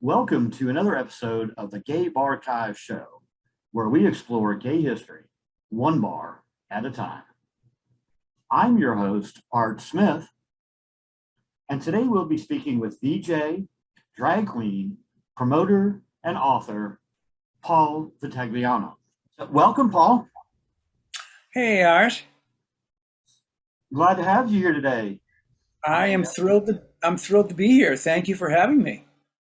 Welcome to another episode of the Gay Barchive Show, where we explore gay history, one bar at a time. I'm your host, Art Smith, and today we'll be speaking with DJ, drag queen, promoter, and author, Paul Vitagliano. So welcome, Paul. Hey, Art. Glad to have you here today. I'm thrilled to be here. Thank you for having me.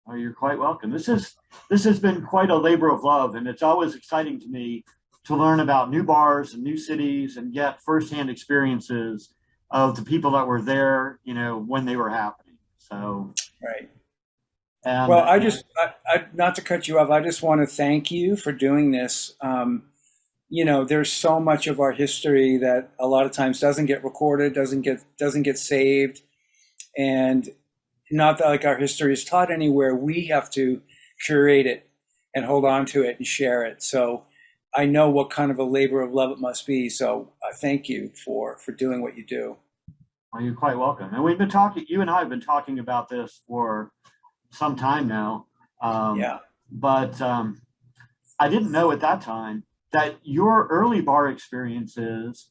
Oh, you're quite welcome. This has been quite a labor of love, and it's always exciting to me to learn about new bars and new cities and get firsthand experiences of the people that were there, when they were happening. So, Right. and Well, not to cut you off, I just want to thank you for doing this. There's so much of our history that a lot of times doesn't get recorded, doesn't get saved, and not that like our history is taught anywhere. We have to curate it and hold on to it and share it. So I know what kind of a labor of love it must be. So thank you for doing what you do. well, you're quite welcome. And we've been talking. You and I have been talking about this for some time now. Yeah. But I didn't know at that time that your early bar experiences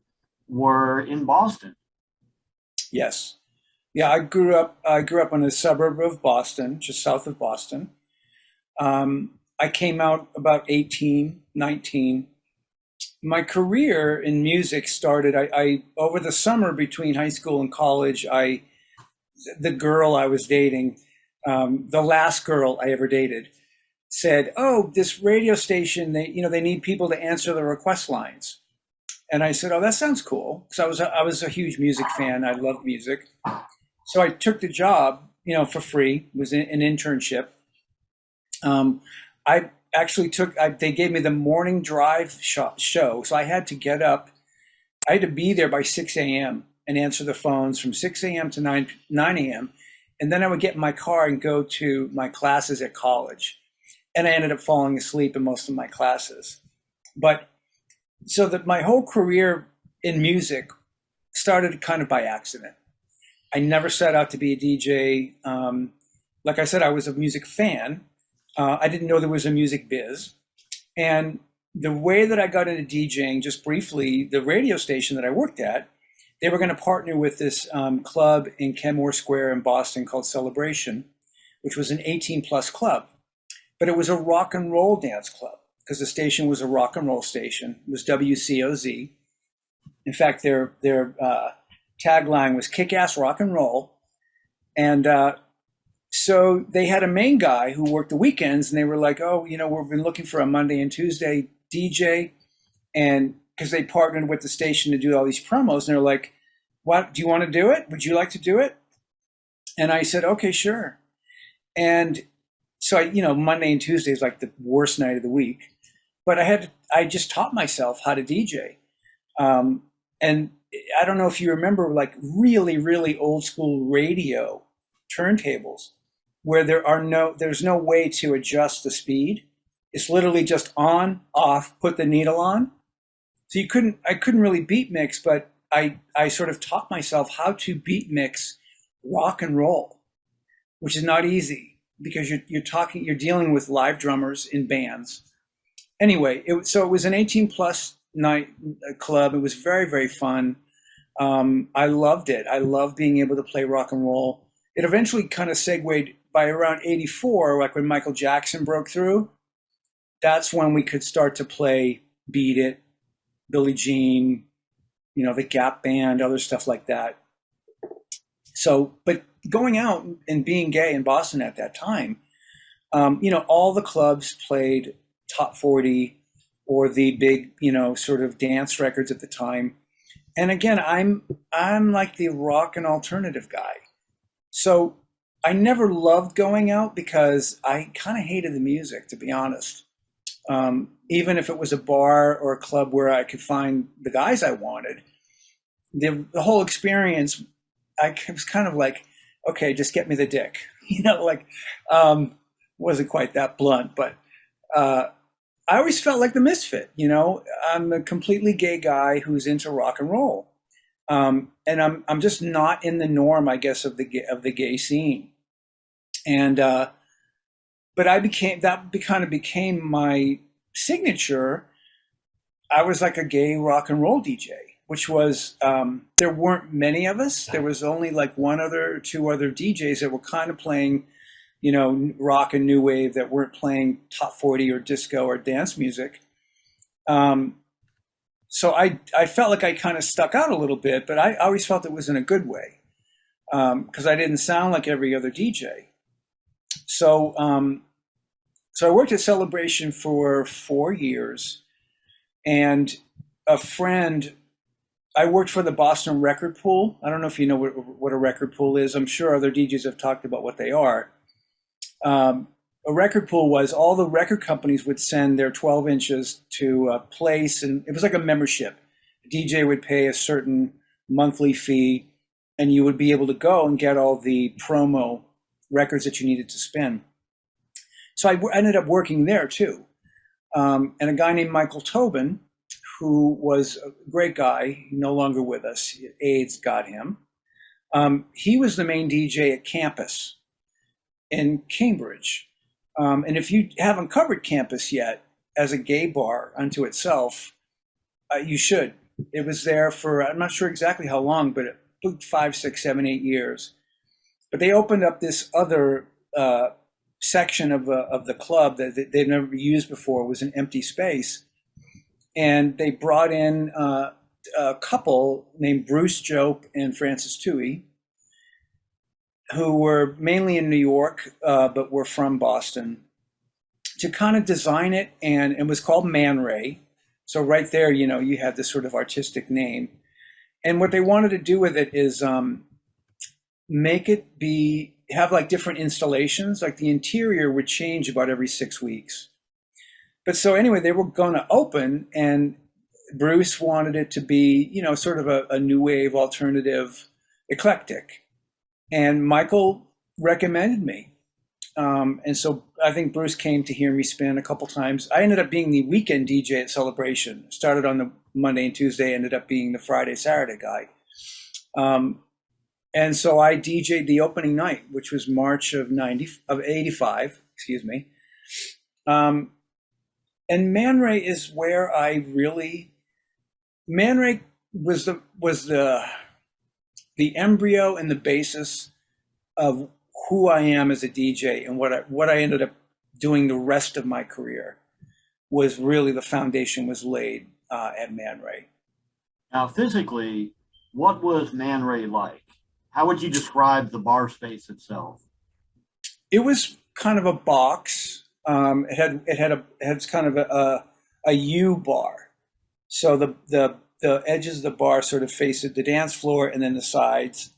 were in Boston. Yes. Yeah, I grew up in a suburb of Boston, just south of Boston. I came out about 18, 19. My career in music started, I over the summer between high school and college, the girl I was dating, the last girl I ever dated, said, "Oh, this radio station, they need people to answer the request lines." And I said, "Oh, that sounds cool," because I was a huge music fan. I loved music. So I took the job, for free. It was an internship. I actually they gave me the morning drive show. So I had to get up. I had to be there by 6 a.m. and answer the phones from 6 a.m. to 9 a.m. And then I would get in my car and go to my classes at college. And I ended up falling asleep in most of my classes. But so that my whole career in music started kind of by accident. I never set out to be a DJ. Like I said, I was a music fan. I didn't know there was a music biz. And the way that I got into DJing, just briefly, the radio station that I worked at, they were going to partner with this club in Kenmore Square in Boston called Celebration, which was an 18-plus club. But it was a rock and roll dance club because the station was a rock and roll station. It was WCOZ. In fact, their tagline was "Kick-Ass Rock and Roll," and so they had a main guy who worked the weekends, and they were like, "Oh, we've been looking for a Monday and Tuesday DJ," and because they partnered with the station to do all these promos, and they're like, "What? Do you want to do it? Would you like to do it?" And I said, "Okay, sure." And so Monday and Tuesday is like the worst night of the week, but I just taught myself how to DJ, and I don't know if you remember, like really, really old school radio turntables where there's no way to adjust the speed. It's literally just on, off, put the needle on. So I couldn't really beat mix, but I sort of taught myself how to beat mix rock and roll, which is not easy because you're dealing with live drummers in bands. Anyway, so it was an 18 plus night club. It was very, very fun. I loved it. I loved being able to play rock and roll. It eventually kind of segued by around 84, like when Michael Jackson broke through. That's when we could start to play Beat It, Billie Jean, the Gap Band, other stuff like that. So, but going out and being gay in Boston at that time, all the clubs played top 40 or the big, sort of dance records at the time. And again, I'm like the rock and alternative guy. So I never loved going out because I kind of hated the music, to be honest. Even if it was a bar or a club where I could find the guys I wanted, the whole experience, I was kind of like, okay, just get me the dick. Wasn't quite that blunt, but I always felt like the misfit. I'm a completely gay guy who's into rock and roll. And I'm just not in the norm, I guess, of the gay scene. And but kind of became my signature. I was like a gay rock and roll DJ, which was, there weren't many of us. There was only like one other or two other DJs that were kind of playing, rock and new wave, that weren't playing top 40 or disco or dance music. So I felt like I kind of stuck out a little bit, but I always felt it was in a good way, because I didn't sound like every other DJ. So I worked at Celebration for 4 years, and a friend, I worked for the Boston Record Pool. I don't know if you know what a record pool is. I'm sure other DJs have talked about what they are. A record pool was all the record companies would send their 12 inches to a place, and it was like a membership. The DJ would pay a certain monthly fee, and you would be able to go and get all the promo records that you needed to spin. So I ended up working there too. And a guy named Michael Tobin, who was a great guy, no longer with us, AIDS got him. He was the main DJ at Campus in Cambridge. And if you haven't covered Campus yet as a gay bar unto itself, you should. It was there for, I'm not sure exactly how long, but 5, 6, 7, 8 years. But they opened up this other section of the club that they've never used before. It was an empty space. And they brought in a couple named Bruce Jope and Francis Toohey, who were mainly in New York, but were from Boston, to kind of design it. And it was called Man Ray. So right there, you had this sort of artistic name. And what they wanted to do with it is make it have like different installations, like the interior would change about every 6 weeks. But so anyway, they were going to open, and Bruce wanted it to be, sort of a new wave, alternative, eclectic. And Michael recommended me. And so I think Bruce came to hear me spin a couple times. I ended up being the weekend DJ at Celebration. Started on the Monday and Tuesday, ended up being the Friday, Saturday guy. And so I DJ'd the opening night, which was March of 85, excuse me. And Man Ray is where Man Ray was the embryo and the basis of who I am as a DJ, and what I ended up doing the rest of my career was really the foundation was laid at Man Ray. Now, physically, what was Man Ray like? How would you describe the bar space itself? It was kind of a box. It had kind of a U bar. So the edges of the bar sort of faced the dance floor, and then the sides.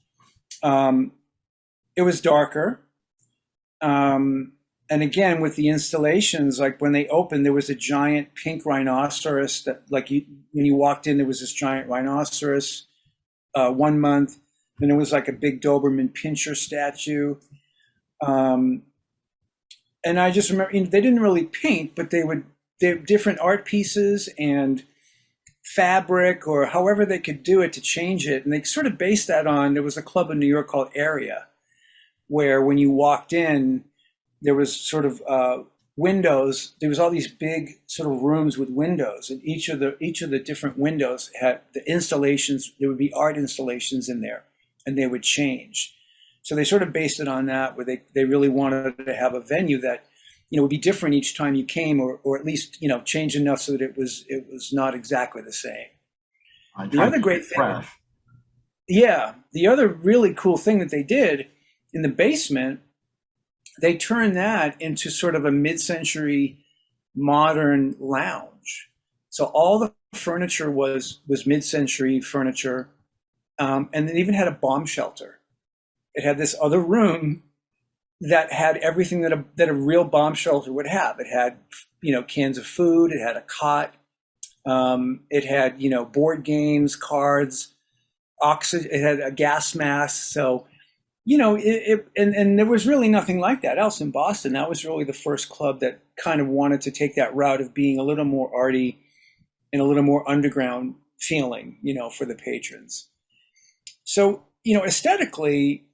It was darker. And again, with the installations, like when they opened, there was a giant pink rhinoceros that, like, when you walked in, there was this giant rhinoceros 1 month. Then there was like a big Doberman Pinscher statue. And I just remember, they didn't really paint, but they were different art pieces and fabric, or however they could do it to change it. And they sort of based that on, there was a club in New York called Area, where when you walked in, there was sort of windows. There was all these big sort of rooms with windows, and each of the different windows had the installations. There would be art installations in there, and they would change. So they sort of based it on that, where they really wanted to have a venue that, would be different each time you came, or at least, change enough so that it was not exactly the same. The other great thing, the other really cool thing that they did in the basement, they turned that into sort of a mid-century modern lounge. So all the furniture was mid-century furniture, and it even had a bomb shelter. It had this other room that had everything that a real bomb shelter would have. It had, cans of food. It had a cot. It had, board games, cards, oxygen. It had a gas mask. So, and there was really nothing like that else in Boston. That was really the first club that kind of wanted to take that route of being a little more arty and a little more underground feeling, for the patrons. So, aesthetically,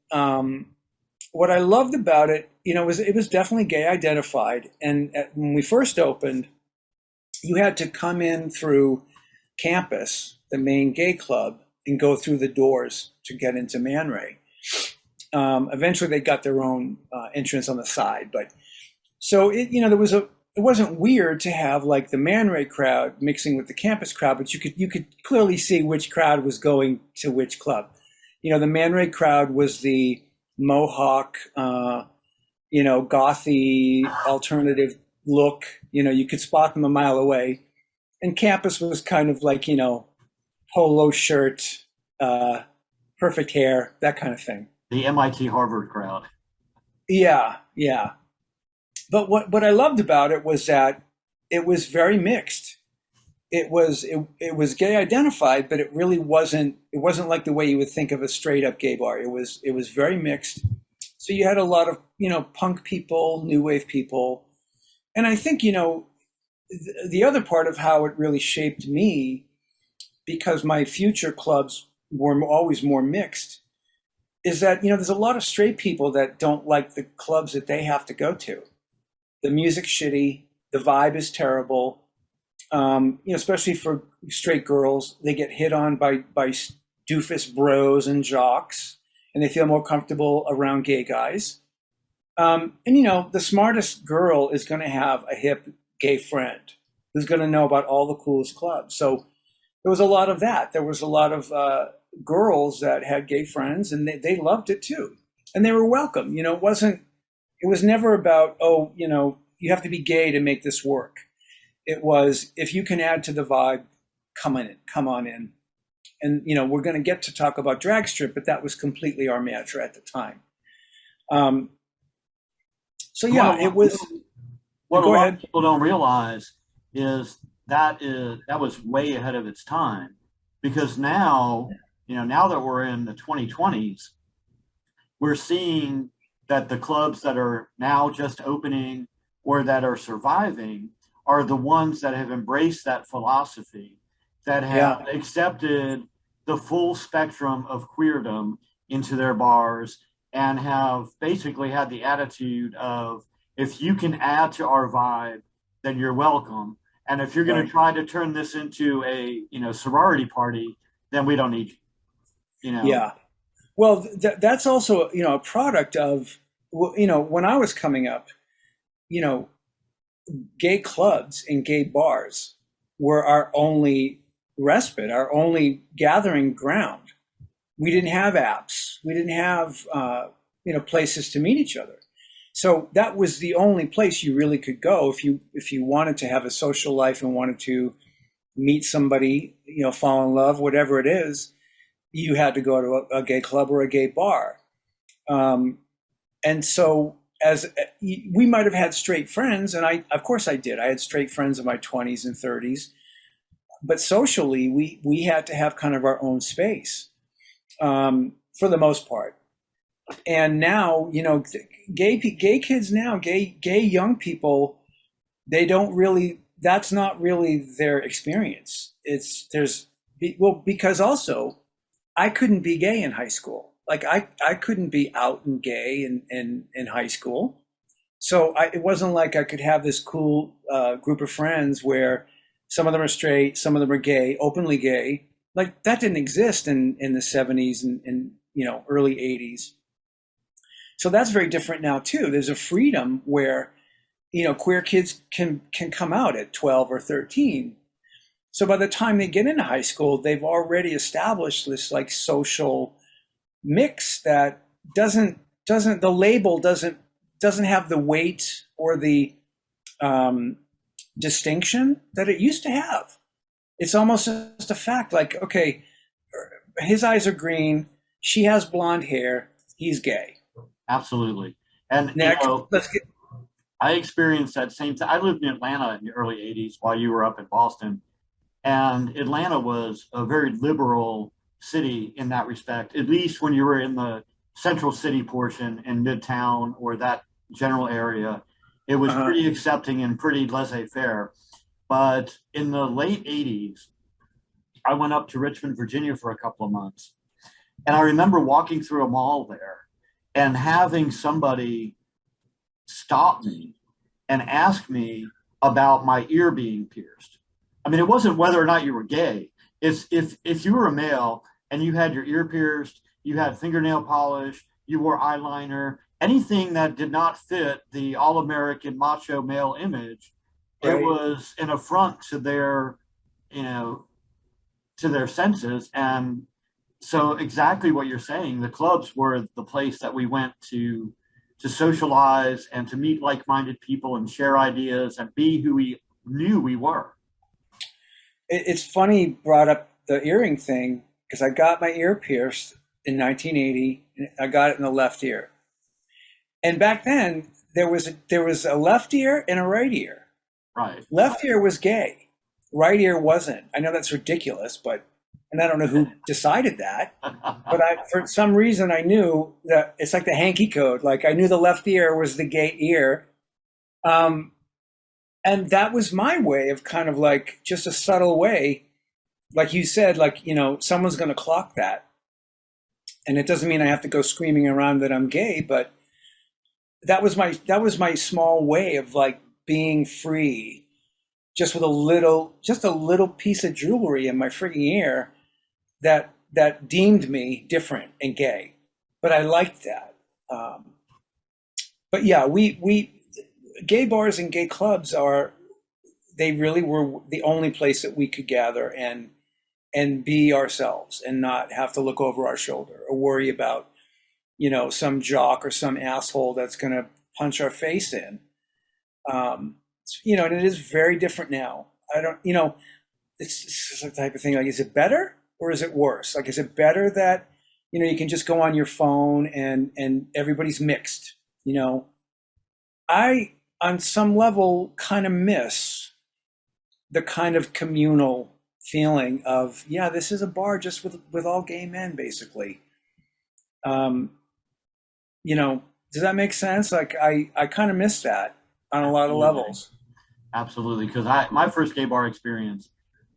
what I loved about it it was definitely gay identified. And when we first opened, you had to come in through campus, the main gay club, and go through the doors to get into Man Ray. Eventually, they got their own entrance on the side, but so it wasn't weird to have like the Man Ray crowd mixing with the campus crowd, but you could clearly see which crowd was going to which club. The Man Ray crowd was the Mohawk, gothy alternative look. You could spot them a mile away. And campus was kind of like, polo shirt, perfect hair, that kind of thing. The MIT Harvard crowd. Yeah, yeah. But what I loved about it was that it was very mixed. It was gay identified, but it really wasn't. It wasn't like the way you would think of a straight up gay bar. It was very mixed. So you had a lot of punk people, new wave people, and I think the other part of how it really shaped me, because my future clubs were always more mixed, is that there's a lot of straight people that don't like the clubs that they have to go to. The music's shitty, the vibe is terrible. Especially for straight girls, they get hit on by doofus bros and jocks, and they feel more comfortable around gay guys. The smartest girl is going to have a hip gay friend who's going to know about all the coolest clubs. So there was a lot of that. There was a lot of girls that had gay friends, and they loved it too, and they were welcome. It was never about, you have to be gay to make this work. It was, if you can add to the vibe, come on in. And, we're going to get to talk about drag strip, but that was completely our mantra at the time. It was. What a lot of people don't realize is that was way ahead of its time, because now that we're in the 2020s, we're seeing that the clubs that are now just opening or that are surviving are the ones that have embraced that philosophy, that have accepted the full spectrum of queerdom into their bars, and have basically had the attitude of, if you can add to our vibe, then you're welcome. And if you're going to try to turn this into a sorority party, then we don't need you. Yeah. Well, that's also a product of when I was coming up, gay clubs and gay bars were our only respite, our only gathering ground. We didn't have apps. We didn't have places to meet each other. So that was the only place you really could go if you wanted to have a social life and wanted to meet somebody, fall in love, whatever it is. You had to go to a gay club or a gay bar. And so as we might have had straight friends, and of course I did. I had straight friends in my 20s and 30s. But socially, we had to have kind of our own space for the most part. And now, gay kids now, gay young people, they don't really, that's not really their experience. Because also I couldn't be gay in high school. Like I couldn't be out and gay in high school. So it wasn't like I could have this cool group of friends where some of them are straight, some of them are gay, openly gay. Like that didn't exist in the 70s and early 80s. So that's very different now too. There's a freedom where, queer kids can come out at 12 or 13. So by the time they get into high school, they've already established this like social mix that the label doesn't have the weight or the distinction that it used to have. It's almost just a fact, like, okay, his eyes are green, she has blonde hair, he's gay. Absolutely. And next, I experienced that same thing. I lived in Atlanta in the early 80s while you were up in Boston. And Atlanta was a very liberal city in that respect, at least when you were in the central city portion in Midtown or that general area. It was pretty accepting and pretty laissez-faire. But in the late 80s, I went up to Richmond, Virginia for a couple of months. And I remember walking through a mall there and having somebody stop me and ask me about my ear being pierced. I mean, it wasn't whether or not you were gay. It's if you were a male and you had your ear pierced, you had fingernail polish, you wore eyeliner, anything that did not fit the all-American macho male image, it Right. was an affront to their, you know, to their senses. And so exactly what you're saying, the clubs were the place that we went to socialize and to meet like-minded people and share ideas and be who we knew we were. It's funny you brought up the earring thing because I got my ear pierced in 1980. I got it in the left ear. And back then, there was a left ear and a right ear. Right. Left ear was gay. Right ear wasn't. I know that's ridiculous, and I don't know who decided that. But for some reason, I knew that it's like the hanky code. Like I knew the left ear was the gay ear. And that was my way of kind of like just a subtle way. Like you said, like, someone's going to clock that. And it doesn't mean I have to go screaming around that I'm gay, but that was my small way of like being free, just with just a little piece of jewelry in my frigging ear that deemed me different and gay. But I liked that. But yeah, we gay bars and gay clubs they really were the only place that we could gather and be ourselves and not have to look over our shoulder or worry about, some jock or some asshole that's going to punch our face in. And it is very different now. I don't, it's the type of thing like, is it better or is it worse? Like, is it better that, you can just go on your phone and everybody's mixed, I, on some level, kind of miss the kind of communal feeling of, yeah, this is a bar just with all gay men, basically. Does that make sense? Like, I kind of miss that on a lot of levels. Absolutely. Because my first gay bar experience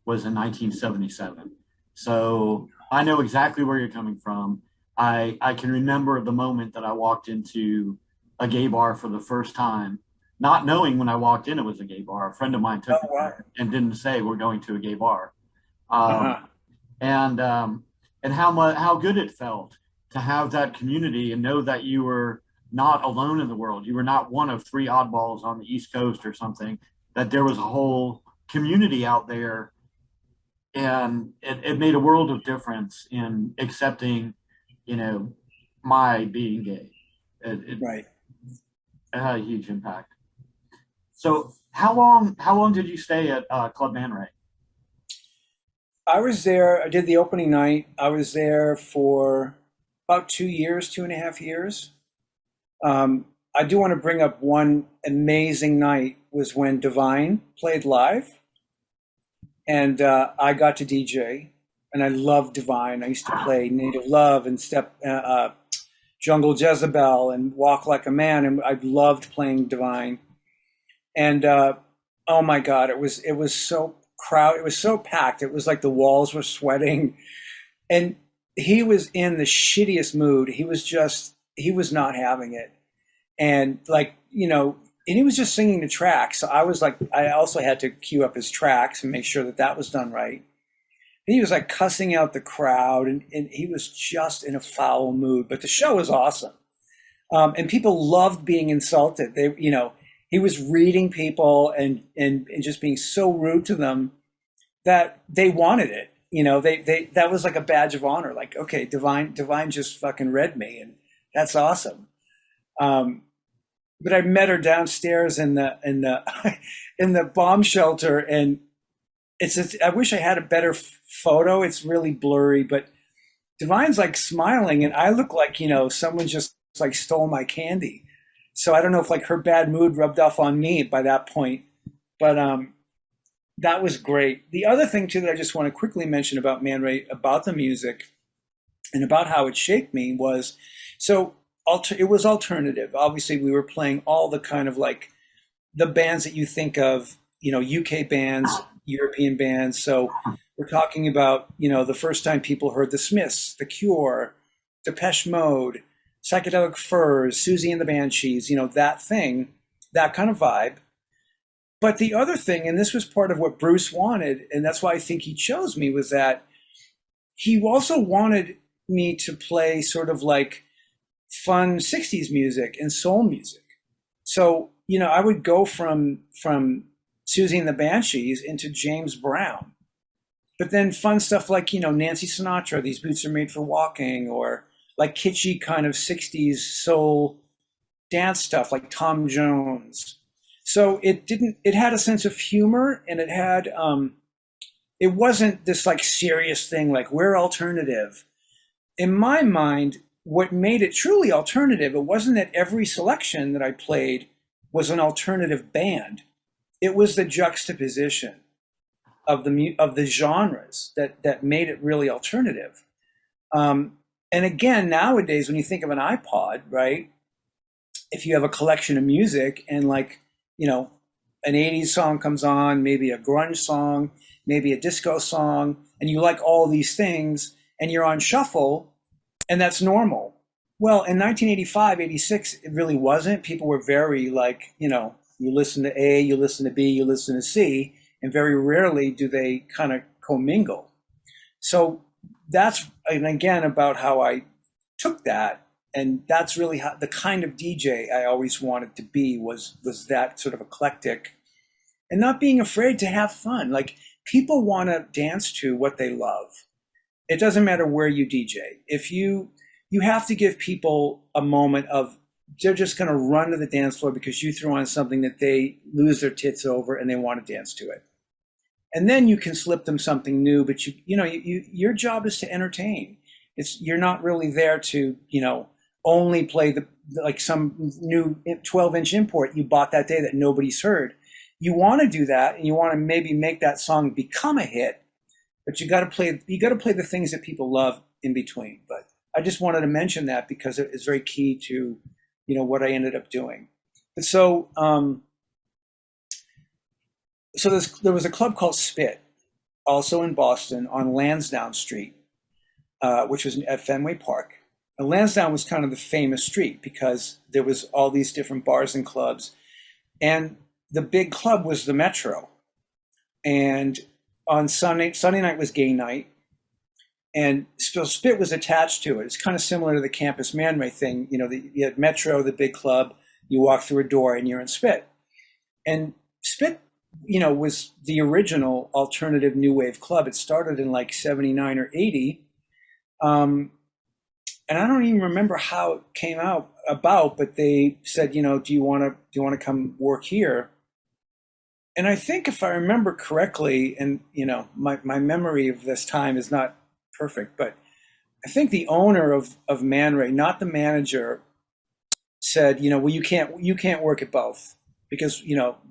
was in 1977. So I know exactly where you're coming from. I can remember the moment that I walked into a gay bar for the first time, not knowing when I walked in it was a gay bar. A friend of mine took me there and didn't say we're going to a gay bar, Uh-huh. and how good it felt to have that community and know that you were not alone in the world. You were not one of three oddballs on the East Coast or something. That there was a whole community out there, and it made a world of difference in accepting, my being gay. It Right. had a huge impact. So how long did you stay at Club Man Ray? I was there. I did the opening night. I was there for about 2 years, 2.5 years. I do want to bring up one amazing night was when Divine played live, and I got to DJ, and I loved Divine. I used to play Native Love and Jungle Jezebel and Walk Like a Man, and I loved playing Divine. And oh my God, it was so crowded. It was so packed. It was like the walls were sweating, and he was in the shittiest mood. He was not having it, and and he was just singing the tracks. So I was like, I also had to cue up his tracks and make sure that was done right. And he was like cussing out the crowd, and he was just in a foul mood. But the show was awesome, and people loved being insulted. He was reading people and just being so rude to them that they wanted it. They that was like a badge of honor. Like, okay, Divine just fucking read me, and that's awesome. But I met her downstairs in the in the bomb shelter, and I wish I had a better photo. It's really blurry, but Divine's like smiling, and I look like someone just like stole my candy. So I don't know if like her bad mood rubbed off on me by that point, but that was great. The other thing too that I just want to quickly mention about Man Ray, about the music, and about how it shaped me was it was alternative. Obviously, we were playing all the kind of like the bands that you think of, UK bands, European bands. So we're talking about, the first time people heard the Smiths, The Cure, Depeche Mode, Psychedelic Furs, Susie and the Banshees, that thing, that kind of vibe. But the other thing, and this was part of what Bruce wanted, and that's why I think he chose me, was that he also wanted me to play sort of like fun 60s music and soul music. So, I would go from Susie and the Banshees into James Brown. But then fun stuff like, Nancy Sinatra, These Boots Are Made for Walking, or like kitschy kind of 60s soul dance stuff like Tom Jones. So it had a sense of humor, and it wasn't this like serious thing like we're alternative. In my mind, what made it truly alternative, it wasn't that every selection that I played was an alternative band. It was the juxtaposition of the genres that made it really alternative. And again, nowadays, when you think of an iPod, right? If you have a collection of music and like, an 80s song comes on, maybe a grunge song, maybe a disco song, and you like all these things and you're on shuffle, and that's normal. Well, in 1985, 86, it really wasn't. People were very like, you listen to A, you listen to B, you listen to C, and very rarely do they kind of commingle. So that's, and again, about how I took that. And that's really how the kind of DJ I always wanted to be was that sort of eclectic and not being afraid to have fun. Like people want to dance to what they love. It doesn't matter where you DJ. If you have to give people a moment of they're just going to run to the dance floor because you threw on something that they lose their tits over and they want to dance to it. And then you can slip them something new, but your job is to entertain. You're not really there to, only play like some new 12-inch import you bought that day that nobody's heard. You want to do that, and you want to maybe make that song become a hit, but you got to play the things that people love in between. But I just wanted to mention that because it's very key to, what I ended up doing. And so, there was a club called Spit, also in Boston on Lansdowne Street, which was at Fenway Park. And Lansdowne was kind of the famous street because there was all these different bars and clubs. And the big club was the Metro. And on Sunday night was gay night. And so Spit was attached to it. It's kind of similar to the Campus Man Ray thing. You had Metro, the big club. You walk through a door and you're in Spit. And Spit, was the original alternative new wave club. It started in like 79 or 80. And I don't even remember how it came about, but they said, do you want to come work here? And I think if I remember correctly, and my memory of this time is not perfect, but I think the owner of Man Ray, not the manager, said, well, you can't work at both because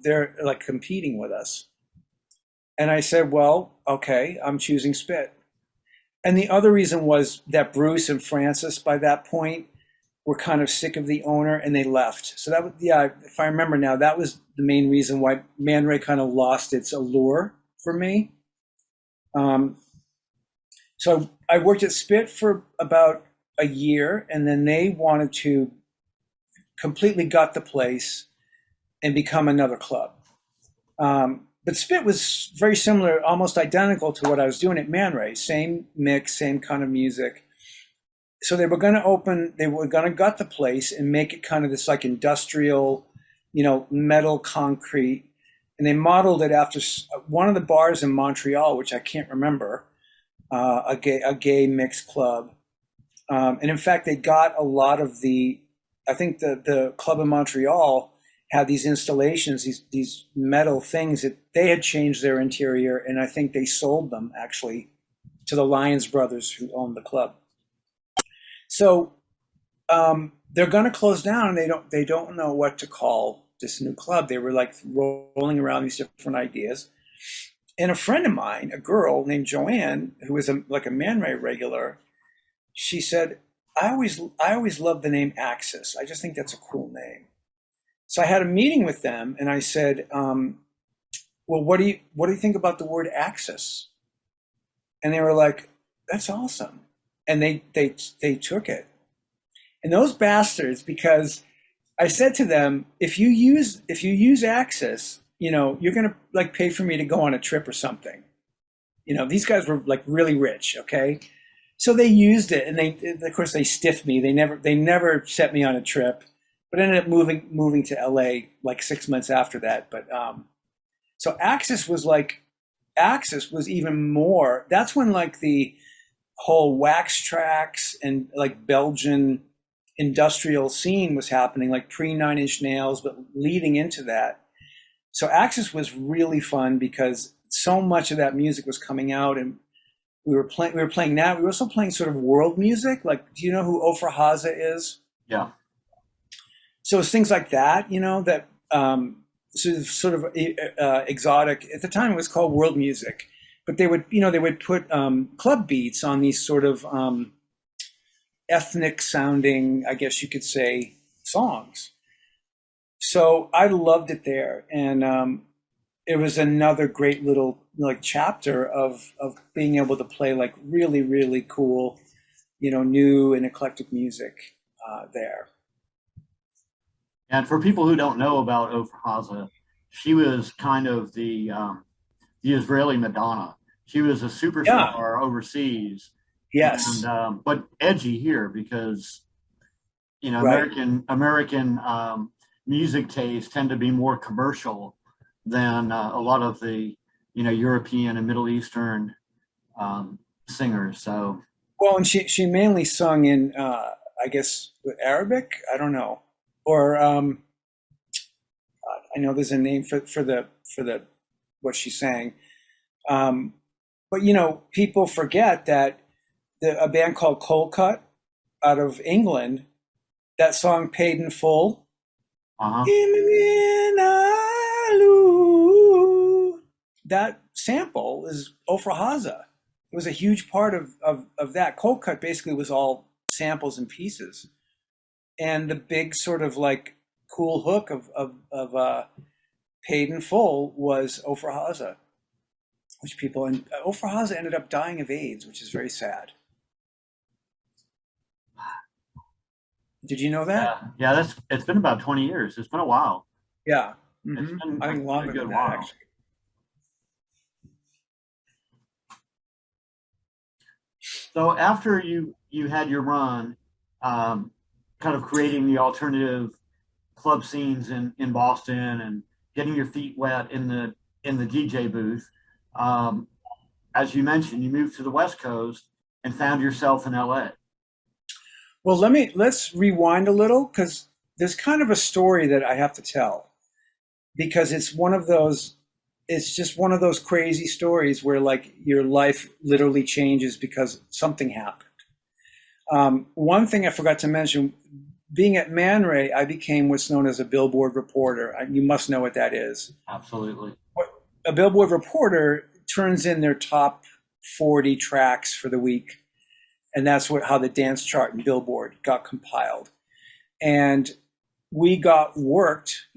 they're like competing with us. And I said, well, okay, I'm choosing Spit. And the other reason was that Bruce and Francis, by that point, were kind of sick of the owner and they left. So that was, if I remember now, that was the main reason why Man Ray kind of lost its allure for me. So I worked at Spit for about a year, and then they wanted to completely gut the place and become another club. But Spit was very similar, almost identical to what I was doing at Man Ray. Same mix, same kind of music. So they were going to gut the place and make it kind of this like industrial, metal concrete. And they modeled it after one of the bars in Montreal, which I can't remember, a gay mixed club. And in fact, they got a lot of I think the club in Montreal had these installations, these metal things that they had changed their interior, and I think they sold them actually to the Lyons brothers who owned the club. So they're going to close down, and they don't know what to call this new club. They were like rolling around these different ideas, and a friend of mine, a girl named Joanne, who was like a Man Ray regular, she said, "I always loved the name Axis. I just think that's a cool name." So I had a meeting with them, and I said, "Well, what do you think about the word Axis?" And they were like, "That's awesome," and they took it. And those bastards, because I said to them, if you use Access, you're gonna like pay for me to go on a trip or something. These guys were like really rich, okay? So they used it, and of course they stiffed me. They never set me on a trip, but ended up moving to LA like 6 months after that. But so Access was even more. That's when like the whole wax tracks and like Belgian industrial scene was happening, like pre Nine Inch Nails, but leading into that. So Access was really fun because so much of that music was coming out, and we were playing that. We were also playing sort of world music. Like, do you know who Oprah Haza is? Yeah. So it's things like that, that sort of exotic. At the time, it was called world music, but they would put club beats on these sort of ethnic sounding, I guess you could say, songs. So I loved it there, and it was another great little like chapter of being able to play like really, really cool, new and eclectic music there. And for people who don't know about Oprah Haza, she was kind of the Israeli Madonna. She was a superstar overseas. Yes. And, but edgy here because, Right. American music tastes tend to be more commercial than a lot of the, European and Middle Eastern singers. So, Well, and she mainly sung in, I guess, Arabic. I don't know, or I know there's a name for the what she sang. But people forget that a band called Cold Cut out of England, that song "Paid in Full." uh-huh. That sample is Oprah Haza. It was a huge part of that. Cold Cut basically was all samples and pieces. And the big sort of like cool hook of Paid in Full was Oprah Haza, and Oprah Haza ended up dying of AIDS, which is very sad. Did you know that? Yeah. It's been about 20 years. It's been a while. Yeah. It's been I think longer a good than that, while. actually. So after you had your run, kind of creating the alternative club scenes in Boston and getting your feet wet in the DJ booth, as you mentioned, you moved to the West Coast and found yourself in LA. Well, let's rewind a little because there's kind of a story that I have to tell because it's just one of those crazy stories where like your life literally changes because something happened. One thing I forgot to mention, being at Man Ray, I became what's known as a Billboard Reporter. You must know what that is. Absolutely. A Billboard Reporter turns in their top 40 tracks for the week. And that's how the dance chart in Billboard got compiled. And we got worked,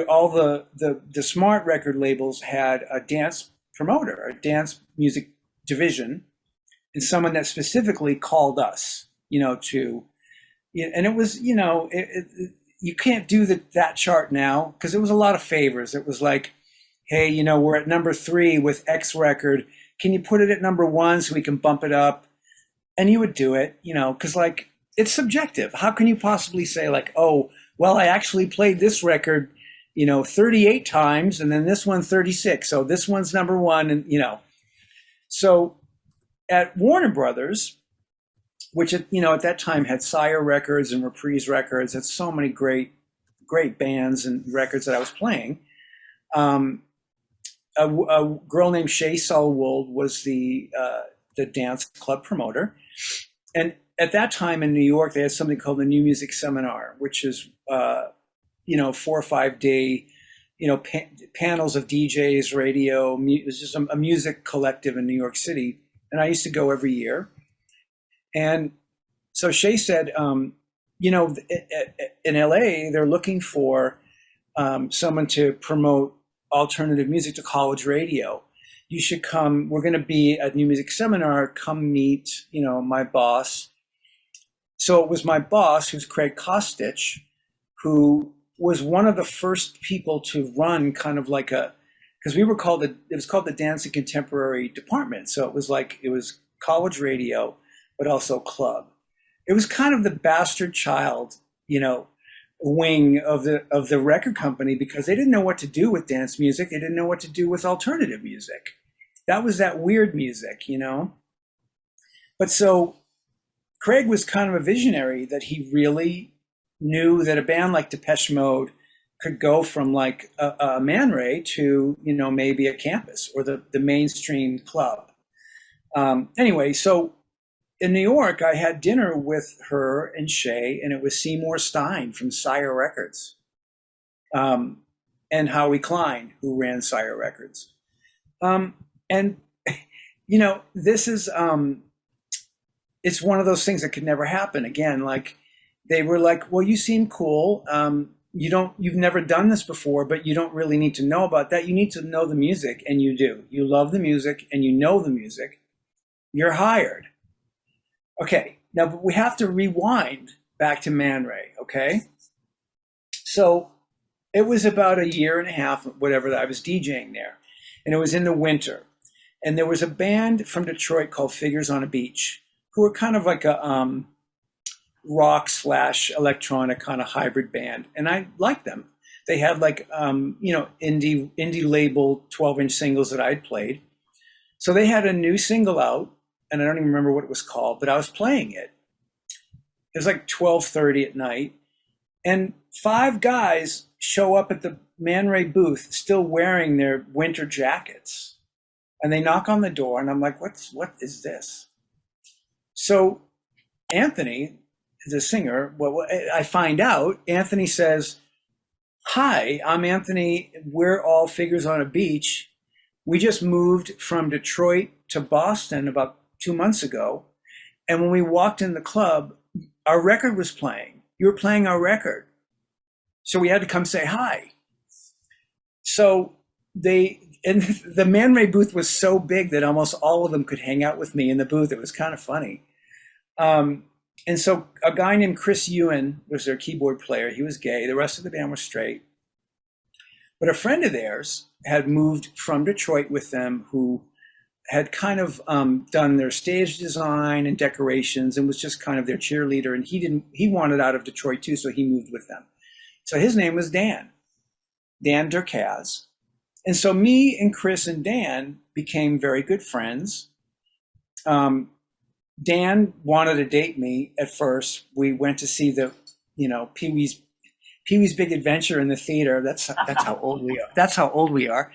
all the smart record labels had a dance promoter, a dance music division, and someone that specifically called us, and it was, you can't do that chart now because it was a lot of favors. It was like, hey, we're at number 3 with X record. Can you put it at number 1 so we can bump it up? And you would do it, because like it's subjective. How can you possibly say like, oh, well, I actually played this record, 38 times and then this one 36. So this one's number 1. And, so at Warner Brothers, which, at that time had Sire Records and Reprise Records, had so many great bands and records that I was playing. A girl named Shay Sulwold was the dance club promoter. And at that time in New York, they had something called the New Music Seminar, which is, 4 or 5 day, panels of DJs, radio. It was just a music collective in New York City. And I used to go every year. And so Shay said, in LA, they're looking for someone to promote alternative music to college radio. You should come. We're going to be at New Music Seminar. Come meet, my boss. So it was my boss, who's Craig Kostich, who was one of the first people to run kind of like because it was called the Dance and Contemporary Department. So it was college radio, but also club. It was kind of the bastard child, wing of the record company, because they didn't know what to do with dance music. They didn't know what to do with alternative music. That was that weird music. But so Craig was kind of a visionary, that he really knew that a band like Depeche Mode could go from like a Man Ray to, maybe a campus or the mainstream club. Anyway, so in New York, I had dinner with her and Shay, and it was Seymour Stein from Sire Records, and Howie Klein, who ran Sire Records. And, this is, it's one of those things that could never happen again. Like, they were like, well, you seem cool. You've never done this before, but you don't really need to know about that. You need to know the music, and you do. You love the music, and you know the music. You're hired. Okay, now but we have to rewind back to Man Ray, okay? So it was about a year and a half, whatever, that I was DJing there, and it was in the winter. And there was a band from Detroit called Figures on a Beach, who were kind of like a rock / electronic kind of hybrid band, and I liked them. They had like indie label 12-inch singles that I'd played. So they had a new single out, and I don't even remember what it was called, but I was playing it. It was like 12:30 at night, and 5 guys show up at the Man Ray booth still wearing their winter jackets, and they knock on the door, and I'm like, what is this? So Anthony, the singer, well, I find out, Anthony says, hi, I'm Anthony. We're all Figures on a Beach. We just moved from Detroit to Boston about 2 months ago. And when we walked in the club, our record was playing. You were playing our record. So we had to come say hi. So and the Man Ray booth was so big that almost all of them could hang out with me in the booth. It was kind of funny. And so a guy named Chris Ewan was their keyboard player. He was gay. The rest of the band was straight. But a friend of theirs had moved from Detroit with them, who had kind of done their stage design and decorations, and was just kind of their cheerleader. And he wanted out of Detroit too, so he moved with them. So his name was Dan Durkaz. And so me and Chris and Dan became very good friends. Dan wanted to date me at first. We went to see the, Pee-wee's Big Adventure in the theater. That's how old we are. That's how old we are.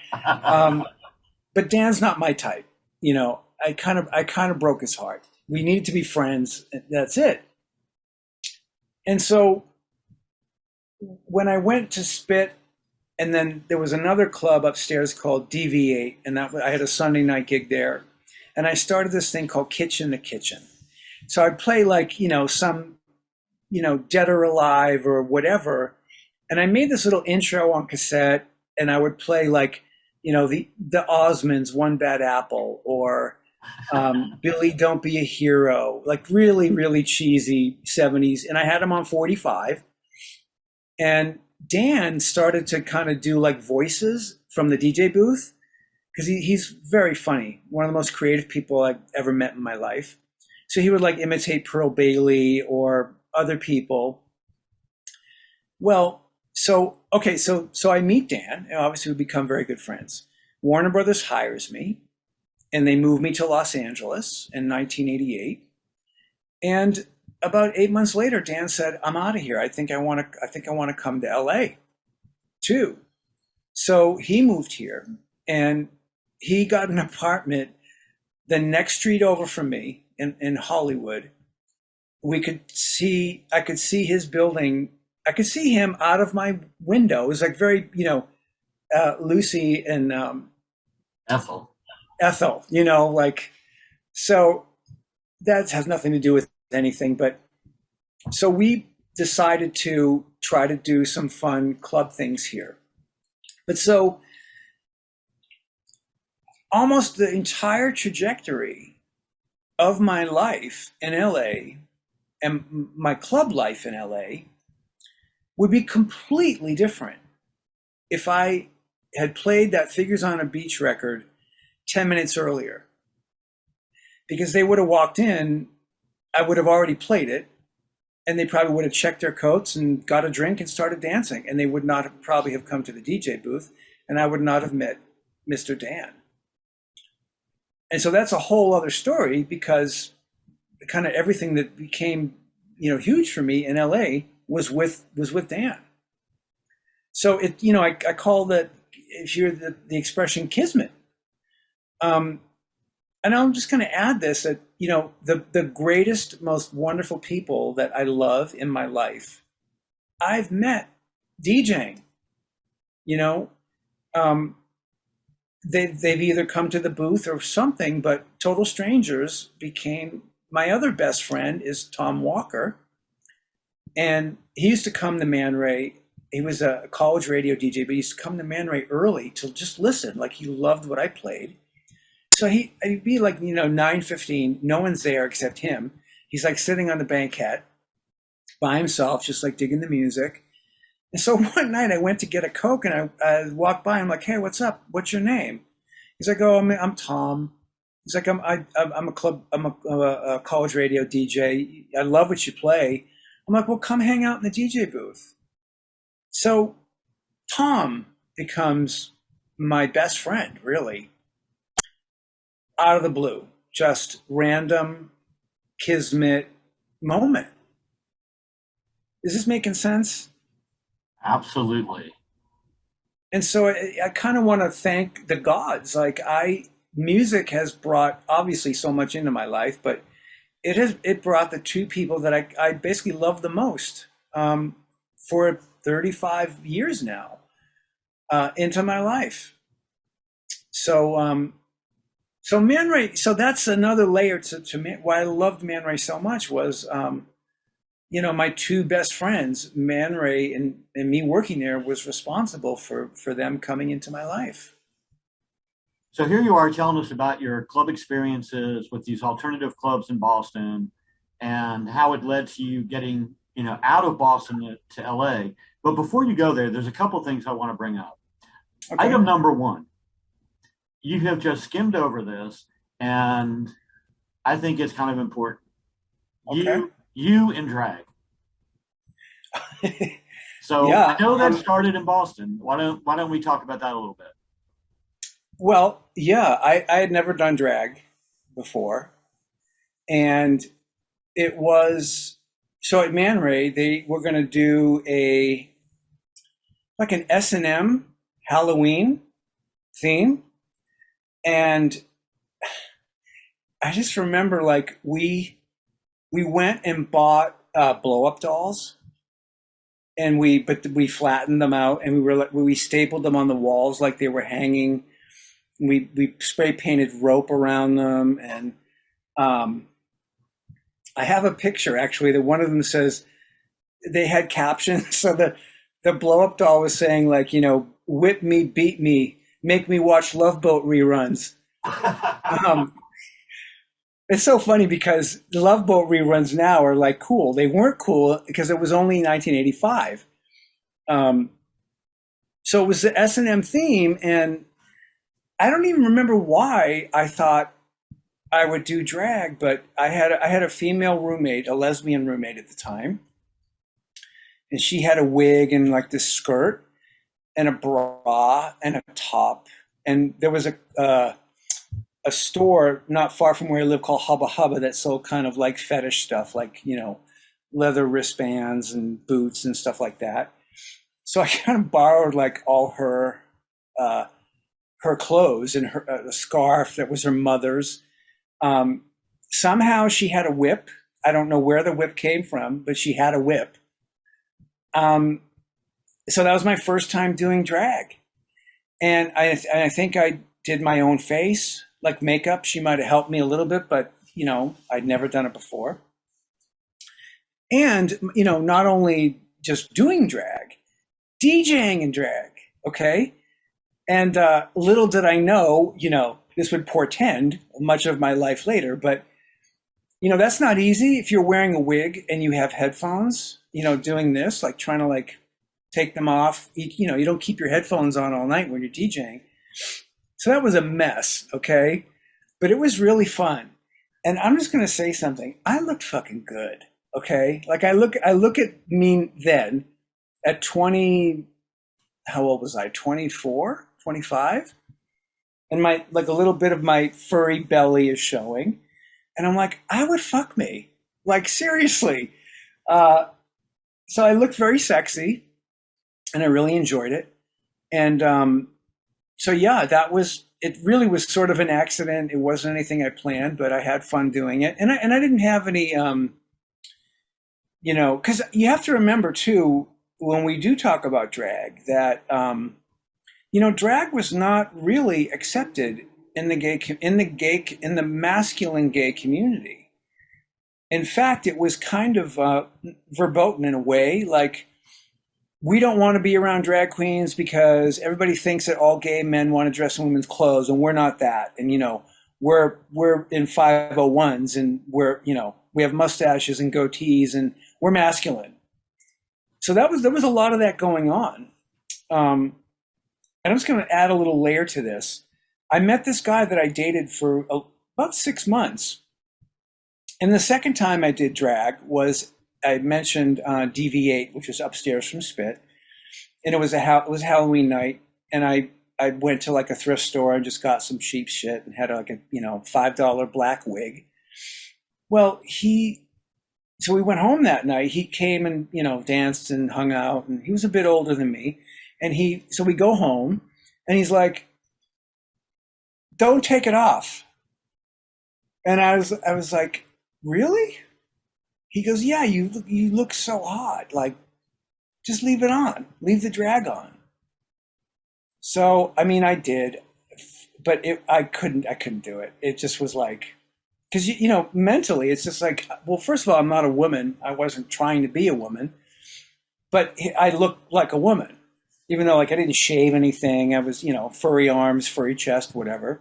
But Dan's not my type. I kind of broke his heart. We needed to be friends. That's it. And so when I went to Spit, and then there was another club upstairs called DV8, and I had a Sunday night gig there. And I started this thing called Kitchen to Kitchen. So I'd play like, some, Dead or Alive or whatever. And I made this little intro on cassette, and I would play like, the Osmonds, One Bad Apple, or Billy Don't Be a Hero, like really, really cheesy 70s. And I had them on 45. And Dan started to kind of do like voices from the DJ booth, because he's very funny, one of the most creative people I've ever met in my life. So he would like imitate Pearl Bailey or other people. Well, so I meet Dan, and obviously we become very good friends. Warner Brothers hires me, and they move me to Los Angeles in 1988. And about 8 months later, Dan said, I'm out of here. I think I want to come to LA too. So he moved here, and he got an apartment the next street over from me in Hollywood. I could see his building. I could see him out of my window. It was like very, Lucy and Ethel, so that has nothing to do with anything. But so we decided to try to do some fun club things here. But so almost the entire trajectory of my life in LA and my club life in LA would be completely different if I had played that Figures on a Beach record 10 minutes earlier. Because they would have walked in, I would have already played it, and they probably would have checked their coats and got a drink and started dancing, and they would not have probably have come to the DJ booth, and I would not have met Mr. Dan. And so that's a whole other story, because kind of everything that became, huge for me in LA was with Dan. So I call that, if you're the expression, kismet. And I'm just going to add this, that, the greatest, most wonderful people that I love in my life, I've met DJing. They've either come to the booth or something, but total strangers became. My other best friend is Tom Walker, and he used to come to Man Ray. He was a college radio DJ, but he used to come to Man Ray early to just listen. Like, he loved what I played. So he'd be like, 9:15, no one's there except him. He's like sitting on the banquette by himself, just like digging the music. And so one night I went to get a Coke, and I walked by. I'm like, "Hey, what's up? What's your name?" He's like, "Oh, I'm Tom." He's like, I'm a college radio DJ. I love what you play." I'm like, "Well, come hang out in the DJ booth." So Tom becomes my best friend, really, out of the blue, just random kismet moment. Is this making sense? Absolutely. And so I kind of want to thank the gods. Like, music has brought obviously so much into my life, but it brought the two people that I basically love the most for 35 years now into my life. So Man Ray, so that's another layer to me. Why I loved Man Ray so much was, my two best friends, Man Ray and me working there, was responsible for them coming into my life. So here you are telling us about your club experiences with these alternative clubs in Boston and how it led to you getting, out of Boston to LA. But before you go there, there's a couple things I want to bring up. Okay. Item number one, you have just skimmed over this, and I think it's kind of important. Okay. You and drag. So yeah, I know that started in Boston. Why don't we talk about that a little bit? Well, yeah, I had never done drag before, and it was so at Man Ray they were going to do an S&M Halloween theme, and I just remember we went and bought blow up dolls, and we flattened them out, and we stapled them on the walls like they were hanging. We spray painted rope around them, and I have a picture actually that one of them says, they had captions. So the blow up doll was saying whip me, beat me, make me watch Love Boat reruns. It's so funny because the Love Boat reruns now are cool. They weren't cool because it was only 1985. So it was the S&M theme, and I don't even remember why I thought I would do drag, but I had a female roommate, a lesbian roommate at the time, and she had a wig and this skirt and a bra and a top, and there was a store not far from where I live called Hubba Hubba that sold kind of fetish stuff, leather wristbands and boots and stuff like that. So I kind of borrowed all her clothes and a scarf that was her mother's. Somehow she had a whip. I don't know where the whip came from, but she had a whip. So that was my first time doing drag. And I think I did my own face, makeup. She might have helped me a little bit, but, I'd never done it before. And, not only just doing drag, DJing in drag, okay? And little did I know, this would portend much of my life later, but That's not easy if you're wearing a wig and you have headphones, doing this, like trying to like take them off. You don't keep your headphones on all night when you're DJing. So that was a mess, okay? But it was really fun. And I'm just going to say something. I looked fucking good, okay? Like I look at me then at 20, how old was I? 24, 25? And my like a little bit of my furry belly is showing. And I'm like, I would fuck me. Like seriously. So I looked very sexy and I really enjoyed it. And so yeah, it really was sort of an accident. It wasn't anything I planned, but I had fun doing it. And I didn't have any, because you have to remember too, when we do talk about drag, that, drag was not really accepted in the masculine gay community. In fact, it was kind of verboten in a way, like, we don't want to be around drag queens because everybody thinks that all gay men want to dress in women's clothes, and we're not that. And we're in 501s, and we have mustaches and goatees, and we're masculine. So there was a lot of that going on. And I'm just going to add a little layer to this. I met this guy that I dated for about 6 months, and the second time I did drag was, I mentioned DV8, which was upstairs from Spit, and it was Halloween night, and I went to like a thrift store and just got some cheap shit and had like a $5 black wig. Well, so we went home that night. He came and danced and hung out, and he was a bit older than me, and so we go home, and he's like, "Don't take it off," and I was like, "Really?" He goes, "Yeah, you look so hot. Like, just leave it on. Leave the drag on." So, I mean, I did, but I couldn't do it. It just was like, because mentally, it's just like, well, first of all, I'm not a woman. I wasn't trying to be a woman, but I looked like a woman, even though like I didn't shave anything. I was, furry arms, furry chest, whatever.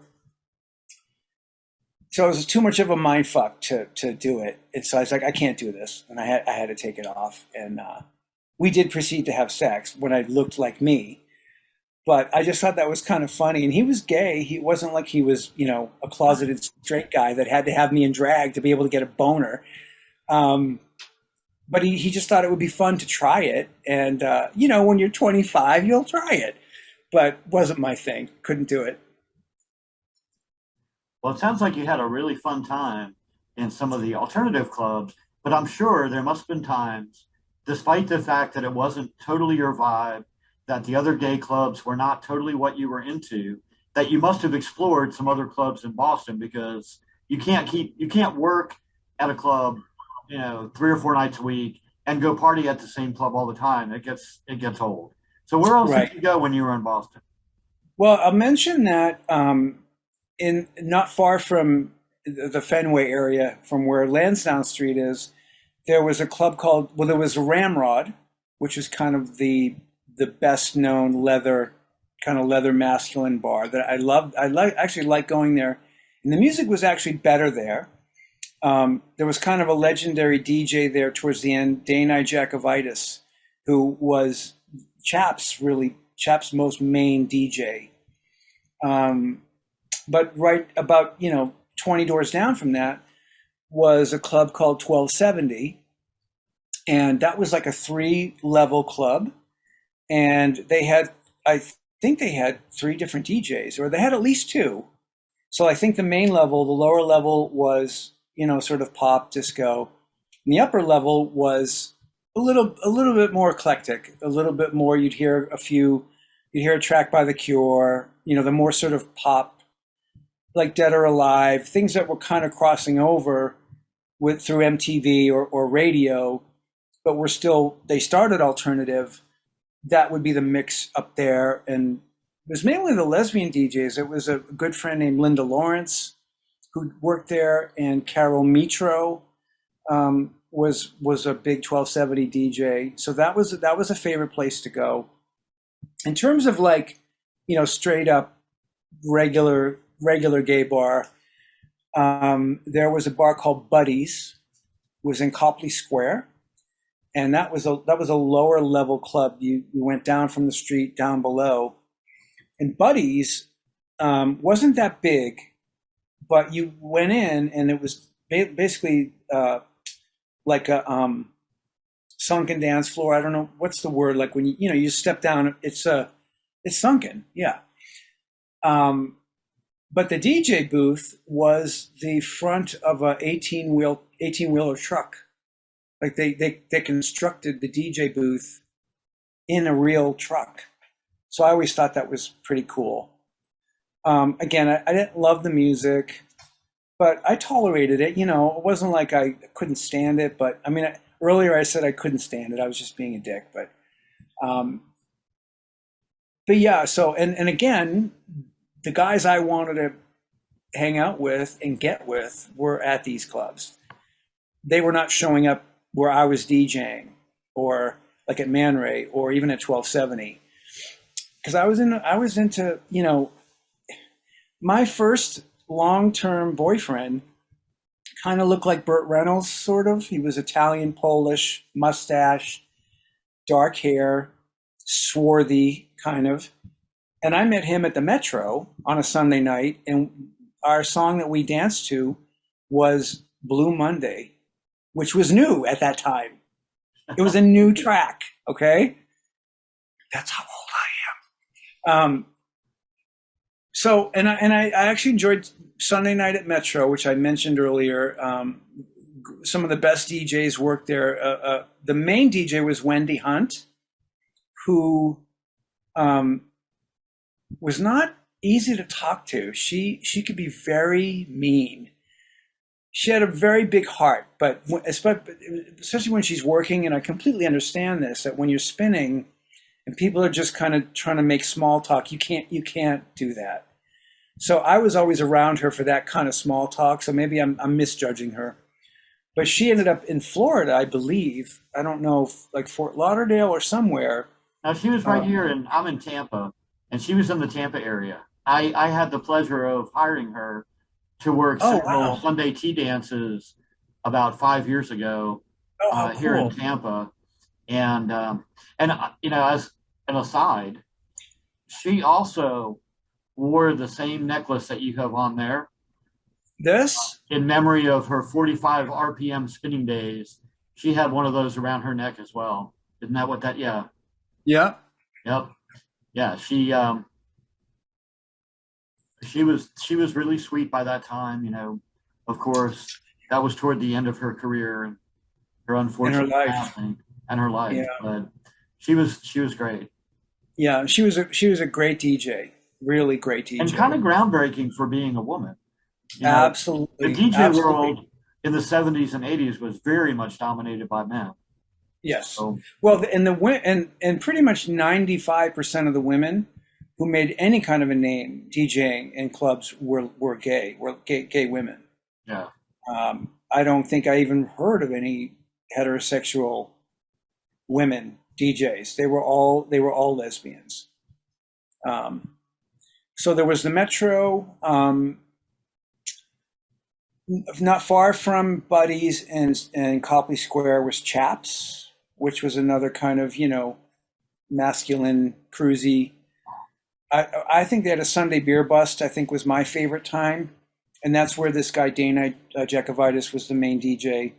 So it was too much of a mind fuck to do it. And so I was like, I can't do this. And I had to take it off. And we did proceed to have sex when I looked like me. But I just thought that was kind of funny. And he was gay. He wasn't like he was, a closeted straight guy that had to have me in drag to be able to get a boner. But he just thought it would be fun to try it. And, when you're 25, you'll try it. But wasn't my thing. Couldn't do it. Well, it sounds like you had a really fun time in some of the alternative clubs, but I'm sure there must have been times, despite the fact that it wasn't totally your vibe, that the other gay clubs were not totally what you were into, that you must have explored some other clubs in Boston, because you can't work at a club, 3 or 4 nights a week and go party at the same club all the time. It gets old. So where else did you go when you were in Boston? Well, I'll mention that in not far from the Fenway area, from where Lansdowne Street is, there was a club there was Ramrod, which is kind of the best known leather masculine bar that I loved. Actually like going there, and the music was actually better there. There was kind of a legendary DJ there towards the end, Dana Jacovitis, who was Chap's most main DJ. But right about, 20 doors down from that was a club called 1270. And that was like a 3-level club. And I think they had 3 different DJs, or they had at least 2. So I think the main level, the lower level was, sort of pop, disco. And the upper level was a little bit more eclectic, a little bit more, you'd hear a track by The Cure, the more sort of pop, like Dead or Alive, things that were kind of crossing over through MTV or radio, but they started alternative. That would be the mix up there. And it was mainly the lesbian DJs. It was a good friend named Linda Lawrence who worked there, and Carol Mitro was a big 1270 DJ. So that was a favorite place to go. In terms of like, straight up regular gay bar, There was a bar called Buddies, was in Copley Square, and that was a lower level club. You went down from the street down below, and Buddies wasn't that big, but you went in and it was basically like a sunken dance floor. I don't know what's the word, like when you step down, it's sunken, yeah. But the DJ booth was the front of a 18-wheeler truck. Like they constructed the DJ booth in a real truck. So I always thought that was pretty cool. Again, I didn't love the music, but I tolerated it. It wasn't like I couldn't stand it. But I mean, earlier I said I couldn't stand it. I was just being a dick. But yeah. So and again, the guys I wanted to hang out with and get with were at these clubs. They were not showing up where I was DJing, or like at Man Ray, or even at 1270, because I was into my first long-term boyfriend kind of looked like Burt Reynolds, sort of. He was Italian, Polish, mustache, dark hair, swarthy kind of. And I met him at the Metro on a Sunday night, and our song that we danced to was Blue Monday, which was new at that time. It was a new track, okay? That's how old I am. So, and I actually enjoyed Sunday night at Metro, which I mentioned earlier. Some of the best DJs worked there. The main DJ was Wendy Hunt, who was not easy to talk to. She could be very mean. She had a very big heart, but especially when she's working, and I completely understand this, that when you're spinning and people are just kind of trying to make small talk, you can't do that. So I was always around her for that kind of small talk, so maybe I'm misjudging her. But she ended up in Florida, I believe. I don't know, like Fort Lauderdale or somewhere. Now, she was right here, and I'm in Tampa, and she was in the Tampa area. I had the pleasure of hiring her to work several Sunday tea dances about 5 years ago here in Tampa. And as an aside, she also wore the same necklace that you have on there. This? In memory of her 45 RPM spinning days. She had one of those around her neck as well. Isn't that what that, yeah. Yeah. Yep. Yeah, she was really sweet by that time, Of course, that was toward the end of her career and her unfortunate passing and her life. Yeah. But she was great. Yeah, she was a great DJ, really great DJ, and kind of groundbreaking for being a woman. Absolutely, the DJ world in the 70s and 80s was very much dominated by men. Yes. So, well, and pretty much 95% of the women who made any kind of a name DJing in clubs were gay women. Yeah. I don't think I even heard of any heterosexual women DJs. They were all lesbians. So there was the Metro. Not far from Buddies and Copley Square was Chaps, which was another kind of masculine, cruisy. I think they had a Sunday beer bust. I think was my favorite time, and that's where this guy Dana Jakovitis was the main DJ.